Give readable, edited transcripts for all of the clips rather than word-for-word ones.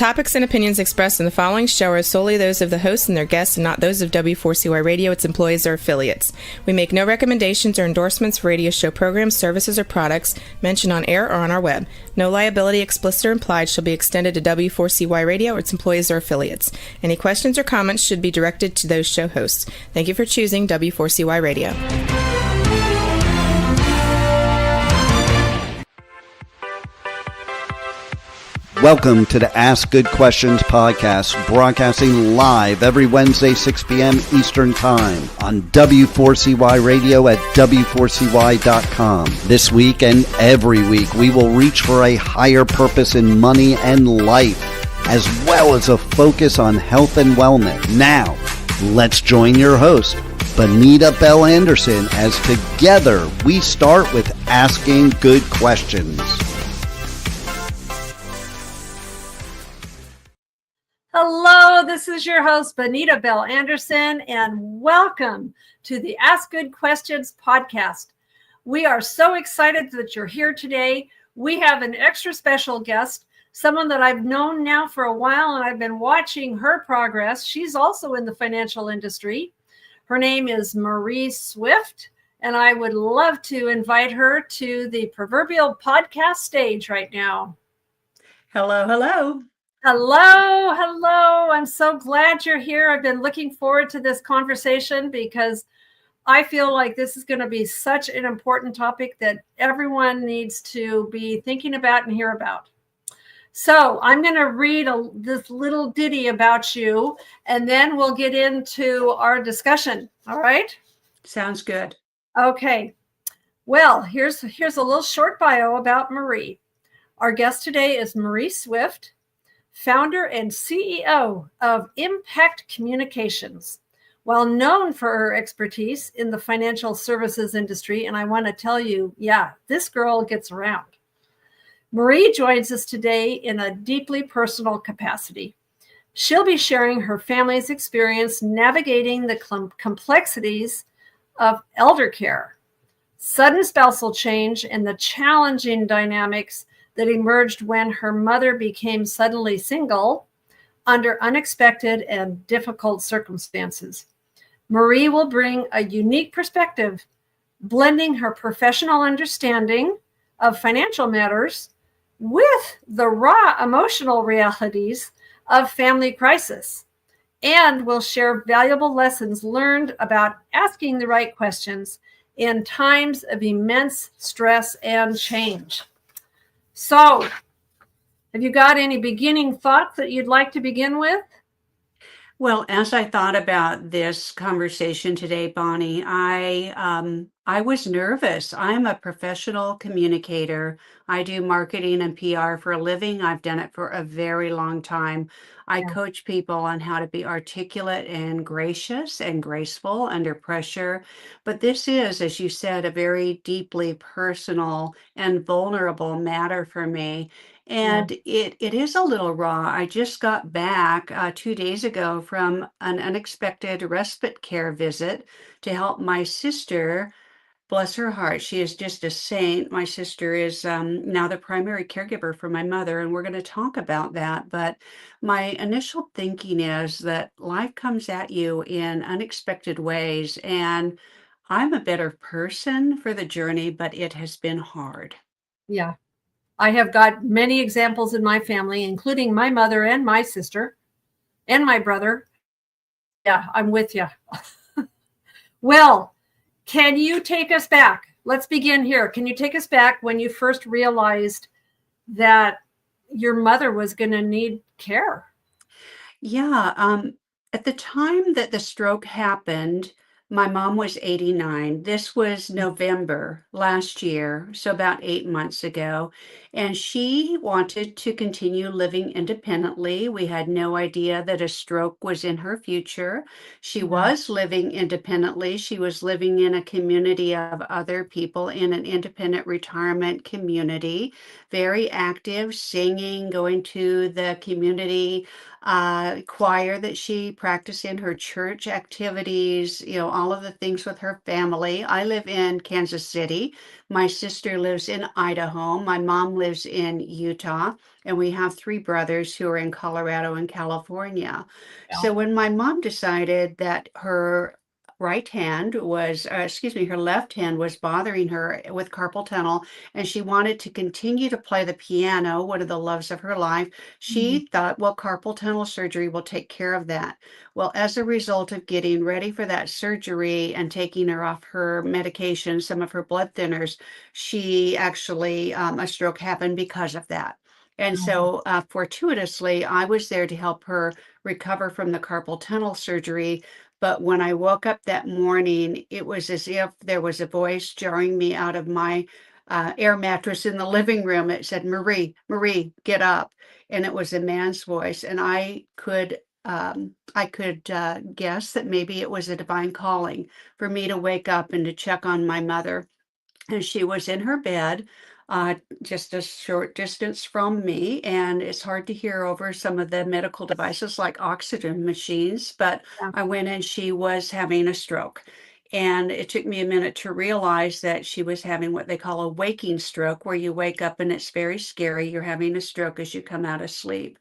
topics and opinions expressed in the following show are solely those of the hosts and their guests and not those of W4CY Radio, its employees, or affiliates. We make no recommendations or endorsements for radio show programs, services, or products mentioned on air or on our web. No liability, explicit or implied, shall be extended to W4CY Radio or its employees or affiliates. Any questions or comments should be directed to those show hosts. Thank you for choosing W4CY Radio. Welcome to the Ask Good Questions podcast, broadcasting live every Wednesday, 6 p.m. Eastern Time on W4CY Radio at W4CY.com. This week and every week, we will reach for a higher purpose in money and life, as well as a focus on health and wellness. Now, let's join your host, Bonita Bell Anderson, as together we start with Asking Good Questions. Hello, this is your host, Bonita Bell Anderson, and welcome to the Ask Good Questions podcast. We are so excited that you're here today. We have an extra special guest, someone that I've known now for a while, and I've been watching her progress. She's also in the financial industry. Her name is Marie Swift, and I would love to invite her to the proverbial podcast stage right now. Hello, hello. Hello, hello. I'm so glad you're here. I've been looking forward to this conversation because I feel like this is going to be such an important topic that everyone needs to be thinking about and hear about. So I'm going to read this little ditty about you, and then we'll get into our discussion. All right? Sounds good. Okay. Well, here's a little short bio about Marie. Our guest today is Marie Swift, founder and CEO of Impact Communications. Well known for her expertise in the financial services industry, and I want to tell you, this girl gets around. Marie joins us today in a deeply personal capacity. She'll be sharing her family's experience navigating the complexities of elder care, sudden spousal change, and the challenging dynamics that emerged when her mother became suddenly single under unexpected and difficult circumstances. Marie will bring a unique perspective, blending her professional understanding of financial matters with the raw emotional realities of family crisis, and will share valuable lessons learned about asking the right questions in times of immense stress and change. So, have you got any beginning thoughts that you'd like to begin with? Well, as I thought about this conversation today, Bonnie, I was nervous. I'm a professional communicator. I do marketing and PR for a living. I've done it for a very long time. I coach people on how to be articulate and gracious and graceful under pressure. But this is, as you said, a very deeply personal and vulnerable matter for me. And it is a little raw. I just got back 2 days ago from an unexpected respite care visit to help my sister. Bless her heart. She is just a saint. My sister is now the primary caregiver for my mother, and we're going to talk about that. But my initial thinking is that life comes at you in unexpected ways, and I'm a better person for the journey, but it has been hard. Yeah. I have got many examples in my family, including my mother and my sister and my brother. Yeah, I'm with you. Well, can you take us back? Let's begin here. Can you take us back when you first realized that your mother was going to need care? Yeah, at the time that the stroke happened, my mom was 89. This was November last year, so about 8 months ago. And she wanted to continue living independently. We had no idea that a stroke was in her future. She was living independently. She was living in a community of other people in an independent retirement community, very active, singing, going to the community choir that she practiced in, her church activities, all of the things with her family. I live in Kansas City. My sister lives in Idaho. My mom lives in Utah. And we have three brothers who are in Colorado and California. Yeah. So when my mom decided that her left hand was bothering her with carpal tunnel, and she wanted to continue to play the piano, one of the loves of her life. Mhm. She thought, well, carpal tunnel surgery will take care of that. Well, as a result of getting ready for that surgery and taking her off her medication, some of her blood thinners, she actually, a stroke happened because of that. And Oh, so, fortuitously, I was there to help her recover from the carpal tunnel surgery. But when I woke up that morning, it was as if there was a voice jarring me out of my air mattress in the living room. It said, Marie, Marie, get up. And it was a man's voice. And I could guess that maybe it was a divine calling for me to wake up and to check on my mother. And she was in her bed, uh, just a short distance from me. And it's hard to hear over some of the medical devices like oxygen machines. But yeah. I went and she was having a stroke. And it took me a minute to realize that she was having what they call a waking stroke, where you wake up and it's very scary. You're having a stroke as you come out of sleep.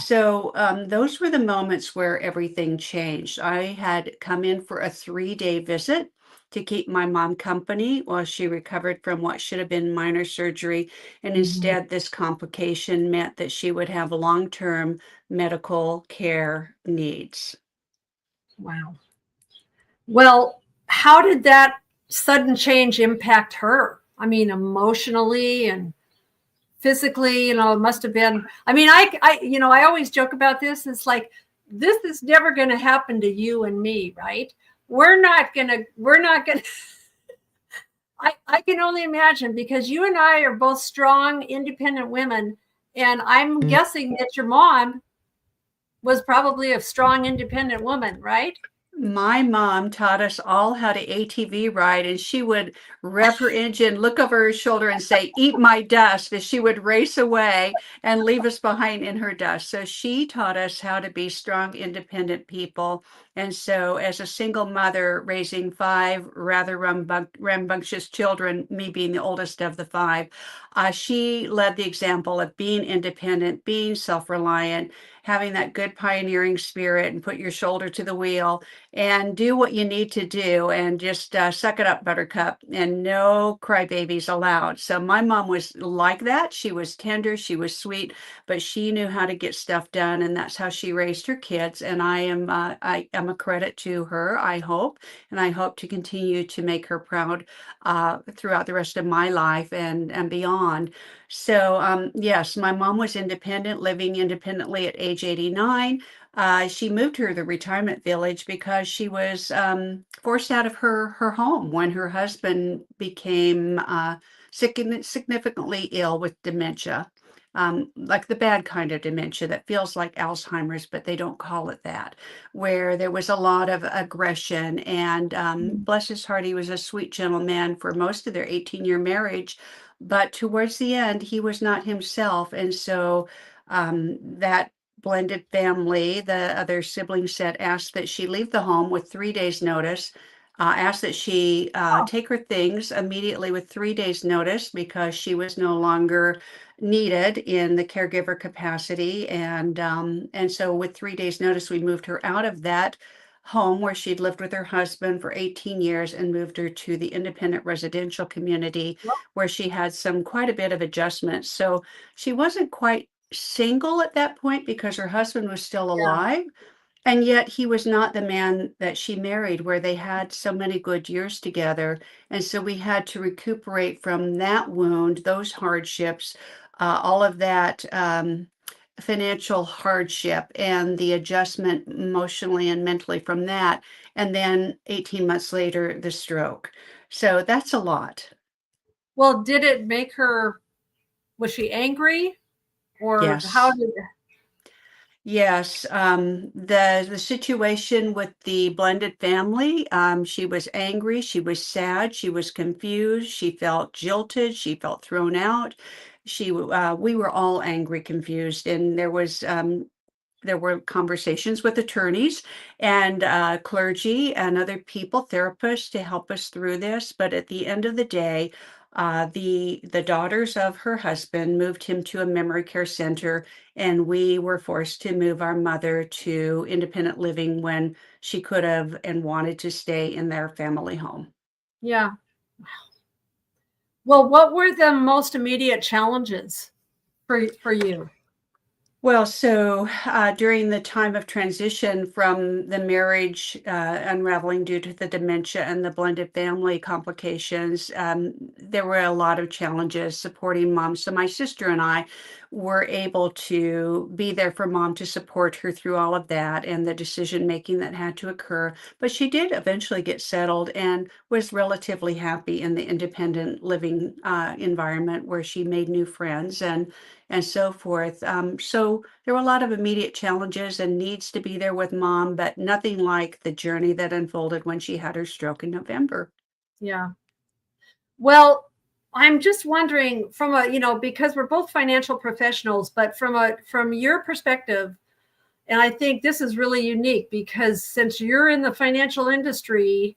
So those were the moments where everything changed. I had come in for a 3-day visit to keep my mom company while she recovered from what should have been minor surgery. And Mhm. instead, this complication meant that she would have long-term medical care needs. Wow. Well, how did that sudden change impact her? I mean, emotionally and physically, it must have been. I mean, I always joke about this. It's like, this is never going to happen to you and me, right? We're not gonna. I can only imagine, because you and I are both strong, independent women, and I'm guessing that your mom was probably a strong, independent woman, right? My mom taught us all how to ATV ride, and she would rev her engine, look over her shoulder, and say, "Eat my dust," as she would race away and leave us behind in her dust. So she taught us how to be strong, independent people. And so, as a single mother raising five rather rambunctious children, me being the oldest of the five, she led the example of being independent, being self reliant, having that good pioneering spirit, and put your shoulder to the wheel and do what you need to do, and just suck it up, buttercup, and no crybabies allowed. So my mom was like that. She was tender, she was sweet, but she knew how to get stuff done, and that's how she raised her kids. And I am a credit to her, I hope, and I hope to continue to make her proud throughout the rest of my life and beyond. So yes, my mom was independent, living independently at age 89. She moved to the retirement village because she was forced out of her home when her husband became significantly ill with dementia, like the bad kind of dementia that feels like Alzheimer's, but they don't call it that, where there was a lot of aggression. And bless his heart, he was a sweet gentleman for most of their 18-year marriage. But towards the end, he was not himself. And so that blended family, the other siblings said, asked that she leave the home with 3 days' notice, asked that she take her things immediately with 3 days' notice, because she was no longer needed in the caregiver capacity. And so with 3 days' notice, we moved her out of that home where she'd lived with her husband for 18 years and moved her to the independent residential community, where she had quite a bit of adjustments. So she wasn't quite single at that point because her husband was still Yeah. alive. And yet he was not the man that she married, where they had so many good years together. And so we had to recuperate from that wound, those hardships, all of that financial hardship and the adjustment emotionally and mentally from that. And then 18 months later, the stroke. So that's a lot. Well, did it make her, was she angry, or how Yes. did? Yes, the situation with the blended family, she was angry, she was sad, she was confused, she felt jilted, she felt thrown out. We were all angry, confused, and there was there were conversations with attorneys and clergy and other people, therapists, to help us through this. But at the end of the day, the daughters of her husband moved him to a memory care center, and we were forced to move our mother to independent living when she could have and wanted to stay in their family home. Yeah. Well, what were the most immediate challenges for you? Well, so during the time of transition from the marriage unraveling due to the dementia and the blended family complications, there were a lot of challenges supporting mom. So my sister and I were able to be there for mom to support her through all of that and the decision making that had to occur. But she did eventually get settled and was relatively happy in the independent living environment where she made new friends and so forth. So there were a lot of immediate challenges and needs to be there with mom, but nothing like the journey that unfolded when she had her stroke in November. Yeah. Well, I'm just wondering from because we're both financial professionals, but from your perspective, and I think this is really unique because since you're in the financial industry,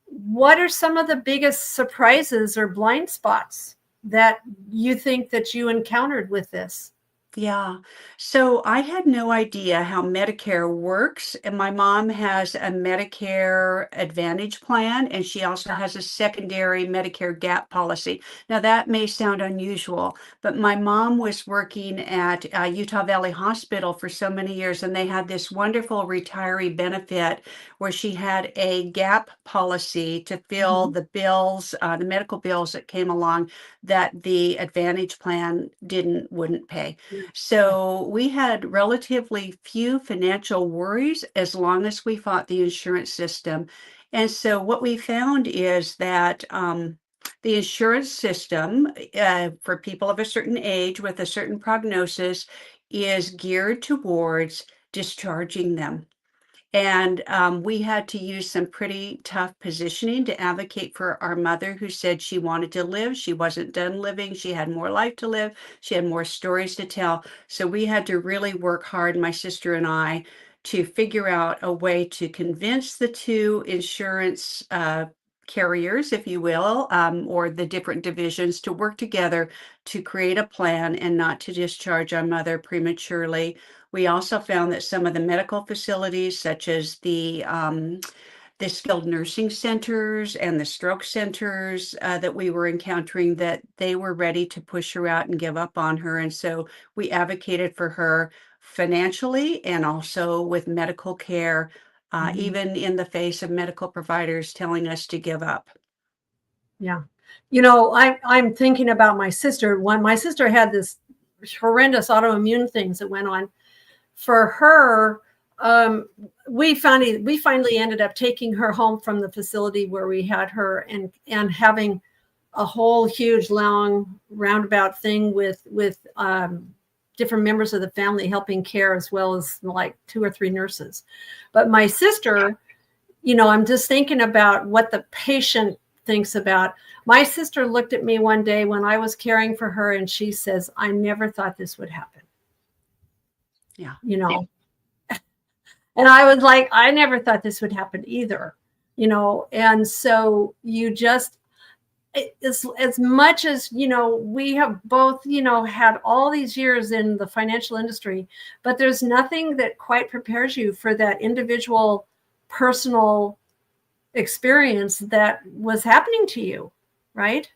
what are some of the biggest surprises or blind spots that you think that you encountered with this? Yeah. So I had no idea how Medicare works. And my mom has a Medicare Advantage plan, and she also has a secondary Medicare gap policy. Now, that may sound unusual, but my mom was working at Utah Valley Hospital for so many years, and they had this wonderful retiree benefit where she had a gap policy to fill the bills, the medical bills that came along that the Advantage plan wouldn't pay. So we had relatively few financial worries as long as we fought the insurance system. And so what we found is that the insurance system for people of a certain age with a certain prognosis is geared towards discharging them. And we had to use some pretty tough positioning to advocate for our mother who said she wanted to live. She wasn't done living. She had more life to live. She had more stories to tell. So we had to really work hard, my sister and I, to figure out a way to convince the two insurance carriers, if you will, or the different divisions to work together to create a plan and not to discharge our mother prematurely. We also found that some of the medical facilities, such as the skilled nursing centers and the stroke centers that we were encountering, that they were ready to push her out and give up on her. And so we advocated for her financially and also with medical care, even in the face of medical providers telling us to give up. Yeah. I'm thinking about my sister. When my sister had this horrendous autoimmune things that went on for her, we finally ended up taking her home from the facility where we had her and having a whole huge long roundabout thing with different members of the family helping care, as well as like 2 or 3 nurses. But my sister, I'm just thinking about what the patient thinks about. My sister looked at me one day when I was caring for her, and she says, "I never thought this would happen." Yeah. And I was like, I never thought this would happen either, and so you just, as much as, we have both, had all these years in the financial industry, but there's nothing that quite prepares you for that individual personal experience that was happening to you, right?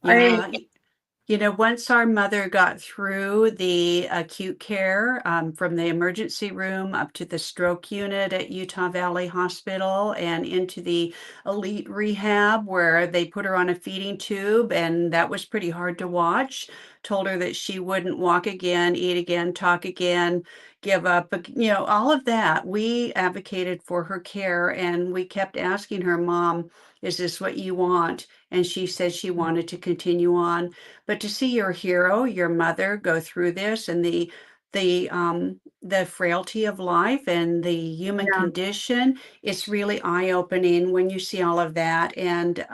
Yeah. Once our mother got through the acute care from the emergency room up to the stroke unit at Utah Valley Hospital and into the elite rehab where they put her on a feeding tube, and that was pretty hard to watch. Told her that she wouldn't walk again, eat again, talk again, give up, all of that. We advocated for her care, and we kept asking her, "Mom, is this what you want?" And she said she wanted to continue on. But to see your hero, your mother, go through this and the the frailty of life and the human Yeah. condition. It's really eye-opening when you see all of that. And,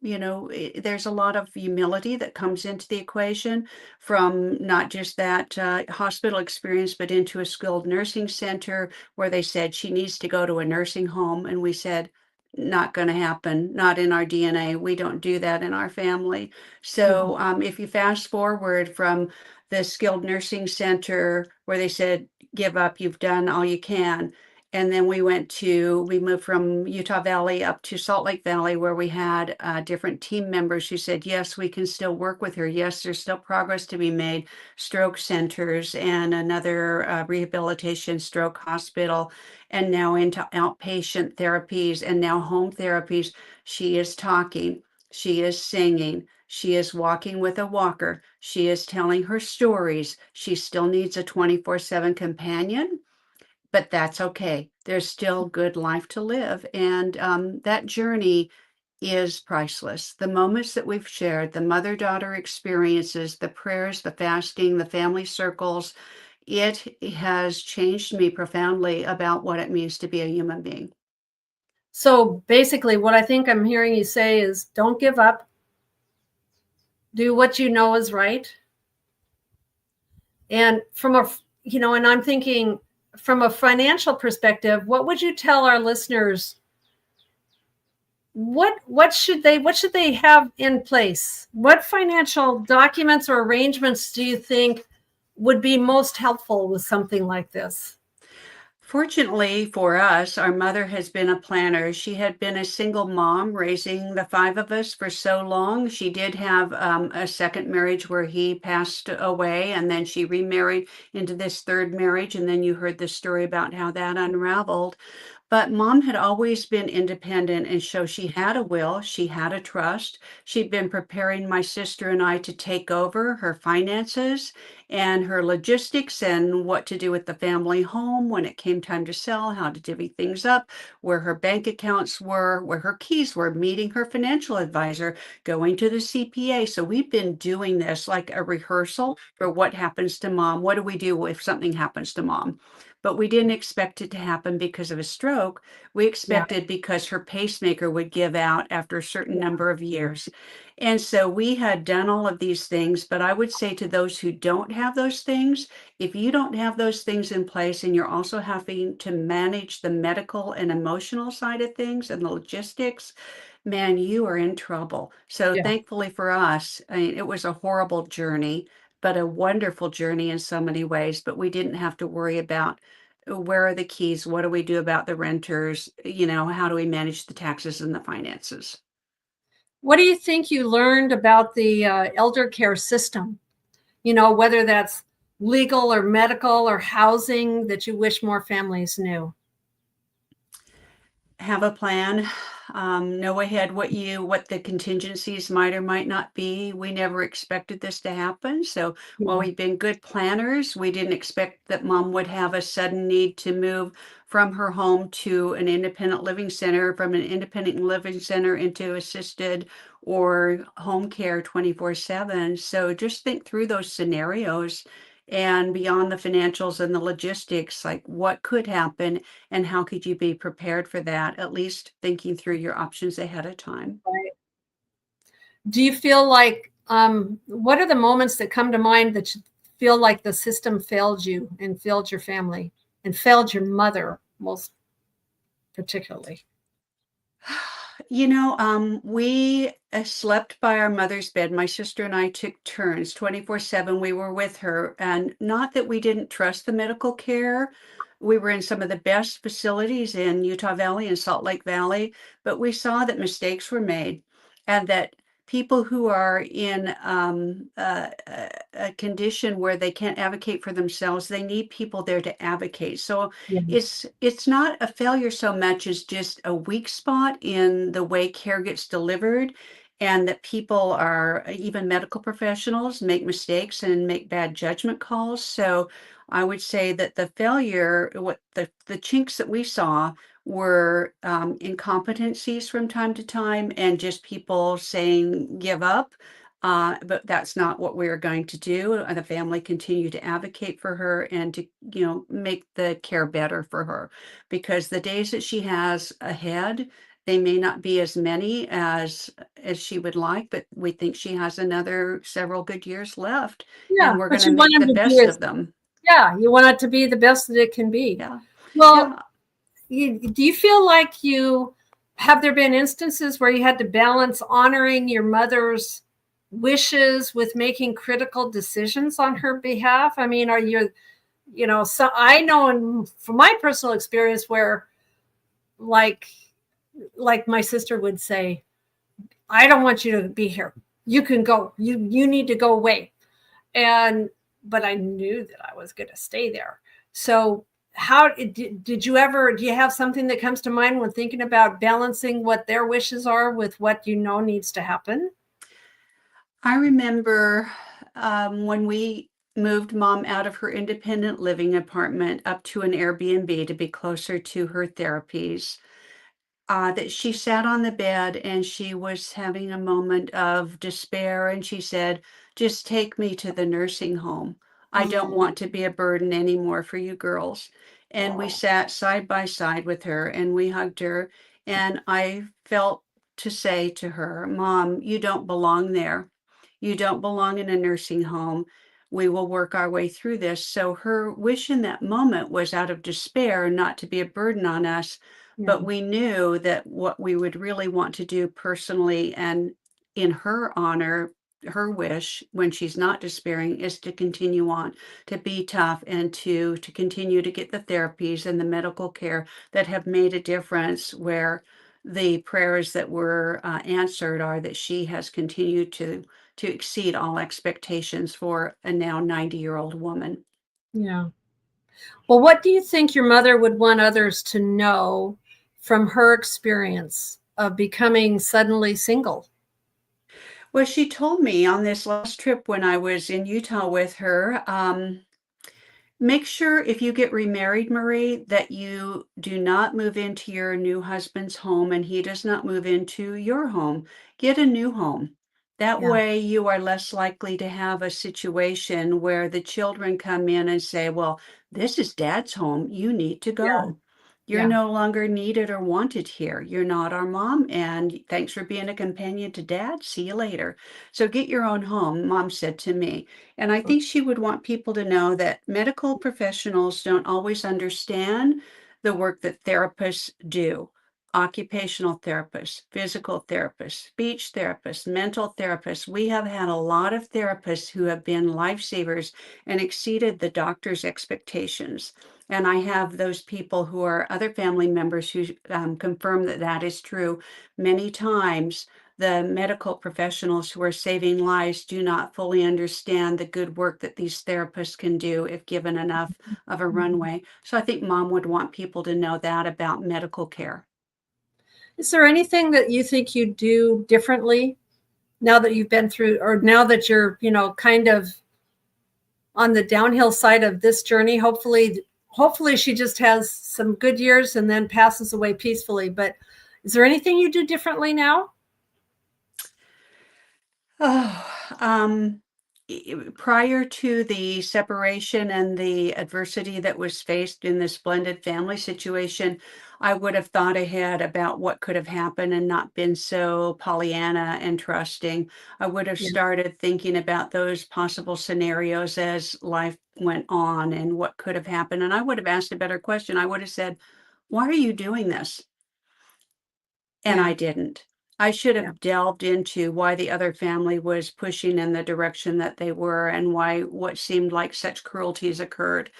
there's a lot of humility that comes into the equation from not just that hospital experience, but into a skilled nursing center where they said she needs to go to a nursing home. And we said, not going to happen, not in our DNA. We don't do that in our family. Yeah. So if you fast forward from the skilled nursing center where they said, give up, you've done all you can. And then we moved from Utah Valley up to Salt Lake Valley, where we had different team members who said, yes, we can still work with her. Yes, there's still progress to be made. Stroke centers and another rehabilitation stroke hospital, and now into outpatient therapies and now home therapies. She is talking, she is singing, she is walking with a walker. She is telling her stories. She still needs a 24/7 companion, but that's okay. There's still good life to live. And that journey is priceless. The moments that we've shared, the mother-daughter experiences, the prayers, the fasting, the family circles, it has changed me profoundly about what it means to be a human being. So basically, what I think I'm hearing you say is don't give up, do what you know is right. And and I'm thinking from a financial perspective, what would you tell our listeners? What should they have in place? What financial documents or arrangements do you think would be most helpful with something like this? Fortunately for us, our mother has been a planner. She had been a single mom raising the five of us for so long. She did have a second marriage where he passed away, and then she remarried into this third marriage. And then you heard the story about how that unraveled. But mom had always been independent, and so she had a will, she had a trust. She'd been preparing my sister and I to take over her finances and her logistics and what to do with the family home when it came time to sell, how to divvy things up, where her bank accounts were, where her keys were, meeting her financial advisor, going to the CPA. So we've been doing this like a rehearsal for what happens to mom. What do we do if something happens to mom? But we didn't expect it to happen because of a stroke. We Yeah. expected because her pacemaker would give out after a certain Yeah. number of years. And so we had done all of these things, but I would say to those who don't have those things, if you don't have those things in place and you're also having to manage the medical and emotional side of things and the logistics, man, you are in trouble. So Yeah. thankfully for us, I mean, it was a horrible journey, but a wonderful journey in so many ways. But we didn't have to worry about where are the keys? What do we do about the renters? How do we manage the taxes and the finances? What do you think you learned about the elder care system? Whether that's legal or medical or housing that you wish more families knew. Have a plan. Know ahead what the contingencies might or might not be. We never expected this to happen. So while Yeah. we've been good planners, we didn't expect that mom would have a sudden need to move from her home to an independent living center, from an independent living center into assisted or home care 24/7. So just think through those scenarios and beyond the financials and the logistics, like what could happen and how could you be prepared for that? At least thinking through your options ahead of time. Right. Do you feel like what are the moments that come to mind that you feel like the system failed you and failed your family and failed your mother most particularly? We slept by our mother's bed. My sister and I took turns 24/7. We were with her. And not that we didn't trust the medical care. We were in some of the best facilities in Utah Valley and Salt Lake Valley, but we saw that mistakes were made and that people who are in a condition where they can't advocate for themselves, they need people there to advocate. So Yeah. it's not a failure so much as just a weak spot in the way care gets delivered, and that people are, even medical professionals, make mistakes and make bad judgment calls. So I would say that the failure, what the chinks that we saw were incompetencies from time to time and just people saying give up. But that's not what we're going to do. The family continue to advocate for her and to, make the care better for her, because the days that she has ahead, they may not be as many as she would like, but we think she has another several good years left, Yeah, and we're going but to you want make the them to be best as, of them. yeah, you want it to be the best that it can be. Yeah. Well, Yeah. do you feel like have there been instances where you had to balance honoring your mother's wishes with making critical decisions on her behalf? I mean, are you, so I know from my personal experience where like my sister would say, I don't want you to be here. You can go. You need to go away. But I knew that I was going to stay there. So how did you ever, do you have something that comes to mind when thinking about balancing what their wishes are with what needs to happen? I remember when we moved mom out of her independent living apartment up to an Airbnb to be closer to her therapies, that she sat on the bed and she was having a moment of despair. And she said, "Just take me to the nursing home. I don't Mm. want to be a burden anymore for you girls." And we Oh, sat side by side with her and we hugged her. And I felt to say to her, "Mom, you don't belong there. You don't belong in a nursing home. We will work our way through this." So her wish in that moment was out of despair, not to be a burden on us. yeah. But we knew that what we would really want to do personally and in her honor, her wish when she's not despairing, is to continue on, to be tough, and to continue to get the therapies and the medical care that have made a difference, where the prayers that were answered are that she has continued to exceed all expectations for a now 90-year-old woman. Yeah. Well, what do you think your mother would want others to know from her experience of becoming suddenly single? Well, she told me on this last trip when I was in Utah with her, make sure if you get remarried, Marie, that you do not move into your new husband's home and he does not move into your home. Get a new home. That Yeah. way, you are less likely to have a situation where the children come in and say, "Well, this is dad's home. You need to Yeah. go. You're Yeah. no longer needed or wanted here. You're not our mom. And thanks for being a companion to dad. See you later." So get your own home, mom said to me. And I think she would want people to know that medical professionals don't always understand the work that therapists do. Occupational therapists, physical therapists, speech therapists, mental therapists. We have had a lot of therapists who have been lifesavers and exceeded the doctor's expectations. And I have those people who are other family members who confirm that that is true. Many times, the medical professionals who are saving lives do not fully understand the good work that these therapists can do if given enough of a runway. So I think mom would want people to know that about medical care. Is there anything that you think you do differently now that you've been through, or now that you're, kind of on the downhill side of this journey? Hopefully she just has some good years and then passes away peacefully. But is there anything you do differently now? Oh, prior to the separation and the adversity that was faced in this blended family situation, I would have thought ahead about what could have happened and not been so Pollyanna and trusting. I would have Yeah. started thinking about those possible scenarios as life went on and what could have happened. And I would have asked a better question. I would have said, "Why are you doing this?" And Yeah. I didn't. I should Yeah. have delved into why the other family was pushing in the direction that they were and why what seemed like such cruelties occurred.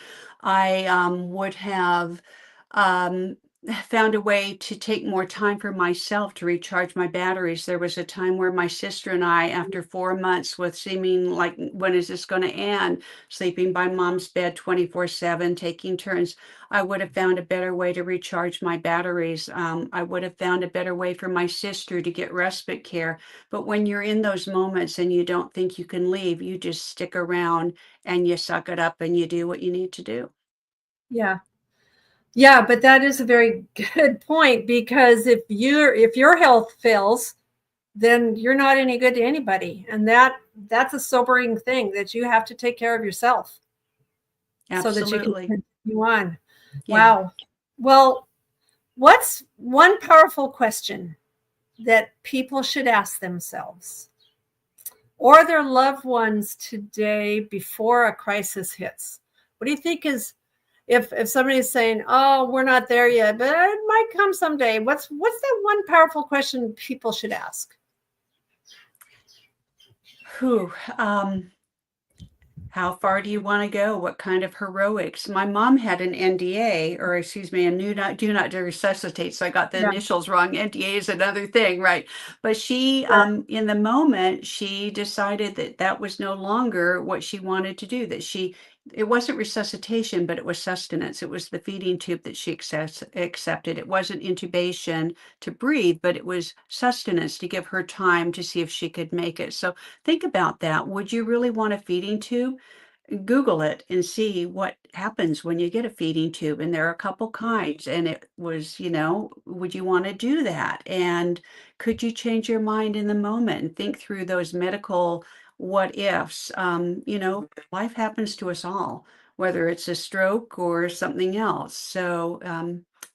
I would have um, found a way to take more time for myself to recharge my batteries. There was a time where my sister and I, after 4 months with seeming like, when is this going to end, sleeping by mom's bed 24/7, taking turns, I would have found a better way to recharge my batteries. I would have found a better way for my sister to get respite care. But when you're in those moments and you don't think you can leave, you just stick around and you suck it up and you do what you need to do. Yeah. Yeah, but that is a very good point, because if your health fails, then you're not any good to anybody. And that's a sobering thing, that you have to take care of yourself so that you can Absolutely. continue on. Yeah. Wow. Well, what's one powerful question that people should ask themselves or their loved ones today before a crisis hits? What do you think is, if somebody's saying, oh, we're not there yet, but it might come someday, what's that one powerful question people should ask? Whew. How far do you want to go? What kind of heroics? My mom had an NDA, or excuse me, a do not resuscitate. So I got the Yeah. initials wrong. NDA is another thing, right? But she, Yeah. in the moment, she decided that that was no longer what she wanted to do. It wasn't resuscitation, but it was sustenance. It was the feeding tube that she accepted. It wasn't intubation to breathe, but it was sustenance to give her time to see if she could make it. So think about that. Would you really want a feeding tube? Google it and see what happens when you get a feeding tube. And there are a couple kinds. And it was, would you want to do that? And could you change your mind in the moment and think through those medical what ifs? Life happens to us all, whether it's a stroke or something else. So,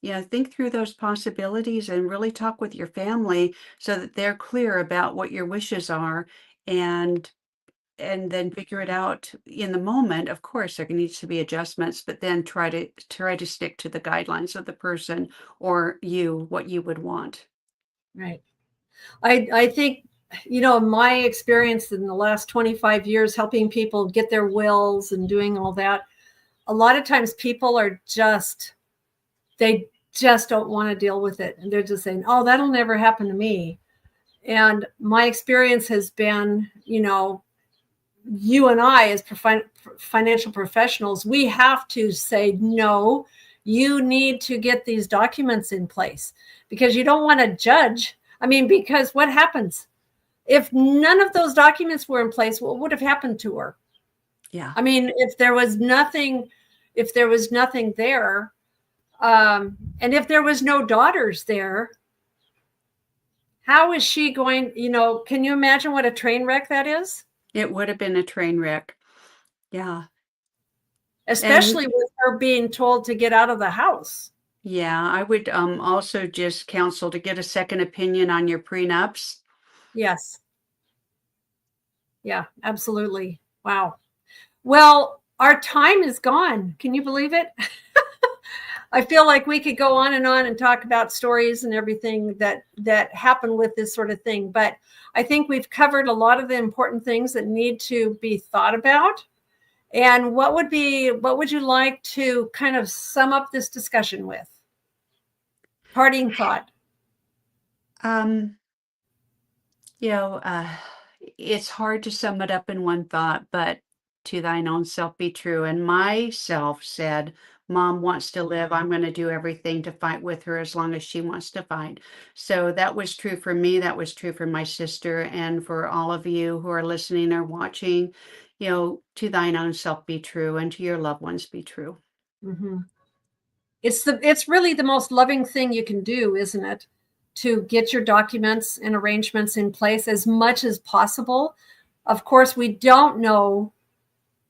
think through those possibilities and really talk with your family so that they're clear about what your wishes are, and then figure it out in the moment. Of course, there needs to be adjustments, but then try to stick to the guidelines of the person or what you would want. Right. I think, my experience in the last 25 years helping people get their wills and doing all that, a lot of times people they just don't want to deal with it. And they're just saying, oh, that'll never happen to me. And my experience has been, you and I, as financial professionals, we have to say, no, you need to get these documents in place, because you don't want to judge. I mean, because what happens if none of those documents were in place? What would have happened to her? Yeah. I mean, if there was nothing there, and if there was no daughters there, how is she going? Can you imagine what a train wreck that is? It would have been a train wreck. Yeah. Especially with her being told to get out of the house. Yeah, I would also just counsel to get a second opinion on your prenups. Yes. Yeah, absolutely. Wow. Well, our time is gone. Can you believe it? I feel like we could go on and talk about stories and everything that happen with this sort of thing. But I think we've covered a lot of the important things that need to be thought about. And what would you like to kind of sum up this discussion with? Parting thought. It's hard to sum it up in one thought, but to thine own self be true. And myself said, Mom wants to live. I'm going to do everything to fight with her as long as she wants to fight. So that was true for me. That was true for my sister, and for all of you who are listening or watching. To thine own self be true, and to your loved ones be true. Mm-hmm. It's really the most loving thing you can do, isn't it? To get your documents and arrangements in place as much as possible. Of course, we don't know.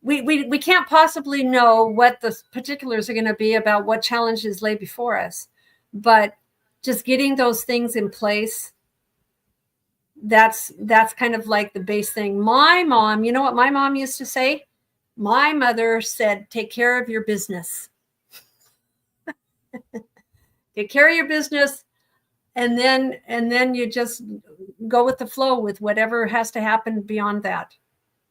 We can't possibly know what the particulars are going to be about what challenges lay before us, but just getting those things in place, that's kind of like the base thing. My mom, you know what my mom used to say? My mother said, take care of your business. Take care of your business, and then you just go with the flow with whatever has to happen beyond that.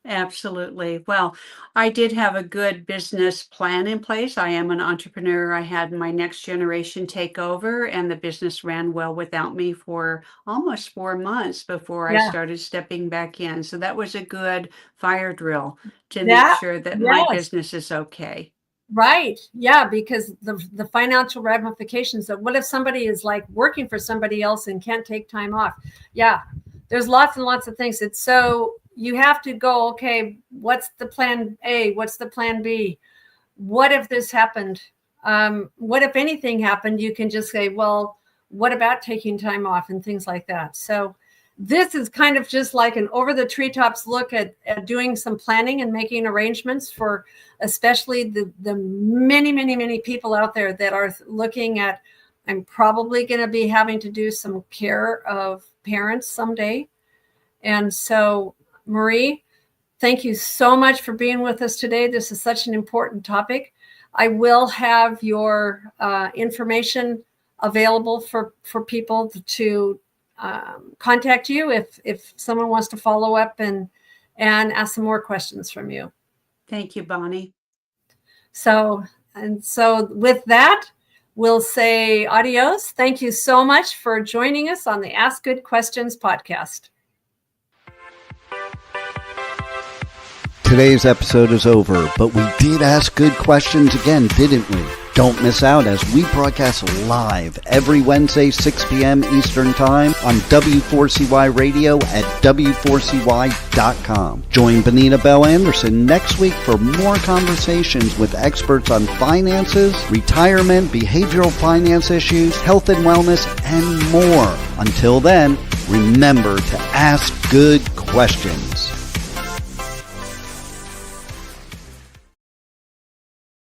Absolutely. Well, I did have a good business plan in place. I am an entrepreneur. I had my next generation take over, and the business ran well without me for almost 4 months before I Yeah. started stepping back in. So that was a good fire drill to make That, sure that my yes. business is okay. Right. Yeah, because the financial ramifications of what if somebody is like working for somebody else and can't take time off? Yeah. There's lots and lots of things. It's so you have to go, okay, what's the plan A? What's the plan B? What if this happened? What if anything happened? You can just say, well, what about taking time off and things like that? So this is kind of just like an over the treetops look at doing some planning and making arrangements for especially the many, many, many people out there that are looking at, I'm probably going to be having to do some care of parents someday. And so, Marie, thank you so much for being with us today. This is such an important topic. I will have your information available for people to contact you if someone wants to follow up and ask some more questions from you. Thank you, Bonnie. So with that, we'll say adios. Thank you so much for joining us on the Ask Good Questions podcast. Today's episode is over, but we did ask good questions again, didn't we? Don't miss out as we broadcast live every Wednesday, 6 p.m. Eastern Time on W4CY Radio at W4CY.com. Join Benita Bell Anderson next week for more conversations with experts on finances, retirement, behavioral finance issues, health and wellness, and more. Until then, remember to ask good questions.